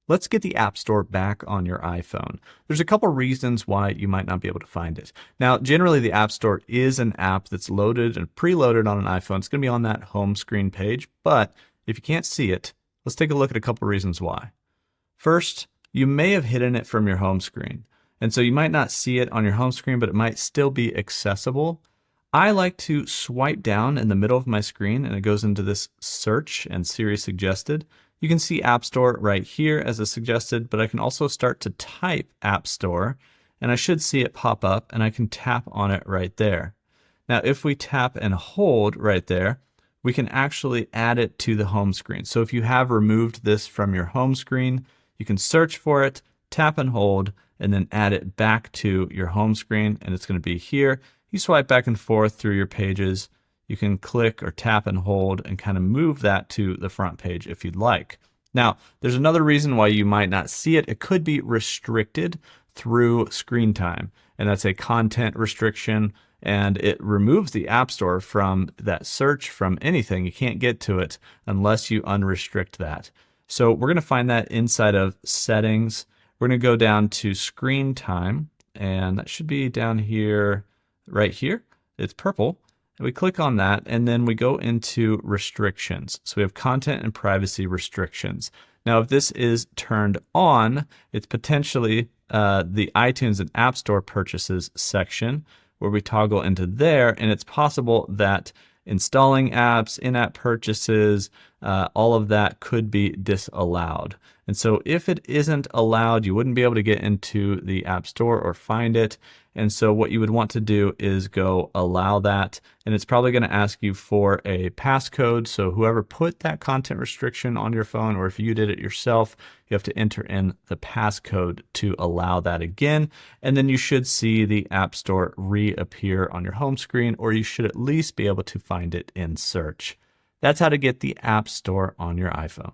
Let's get the App Store back on your iPhone. There's a couple reasons why you might not be able to find it. Now, generally the App Store is an app that's loaded and preloaded on an iPhone. It's going to be on that home screen page, but if you can't see it, let's take a look at a couple reasons why. First, you may have hidden it from your home screen, and so you might not see it on your home screen, but it might still be accessible. I like to swipe down in the middle of my screen, and it goes into this search and Siri suggested. You can see App Store right here as a suggested, but I can also start to type App Store, and I should see it pop up, and I can tap on it right there. Now, if we tap and hold right there, we can actually add it to the home screen. So if you have removed this from your home screen, you can search for it, tap and hold, and then add it back to your home screen, and it's going to be here. You swipe back and forth through your pages. You can click or tap and hold and kind of move that to the front page if you'd like. Now, there's another reason why you might not see it. It could be restricted through screen time, and that's a content restriction, and it removes the App Store from that search from anything. You can't get to it unless you unrestrict that. So we're going to find that inside of settings. We're going to go down to screen time, and that should be down here, right here. It's purple. And we click on that, and then we go into restrictions. So we have content and privacy restrictions. Now, if this is turned on, it's potentially the iTunes and App Store purchases section where we toggle into there, and it's possible that installing apps, in-app purchases, all of that could be disallowed. And so if it isn't allowed, you wouldn't be able to get into the App Store or find it. And so what you would want to do is go allow that, and it's probably going to ask you for a passcode. So whoever put that content restriction on your phone, or if you did it yourself, you have to enter in the passcode to allow that again. And then you should see the App Store reappear on your home screen, or you should at least be able to find it in search. That's how to get the App Store on your iPhone.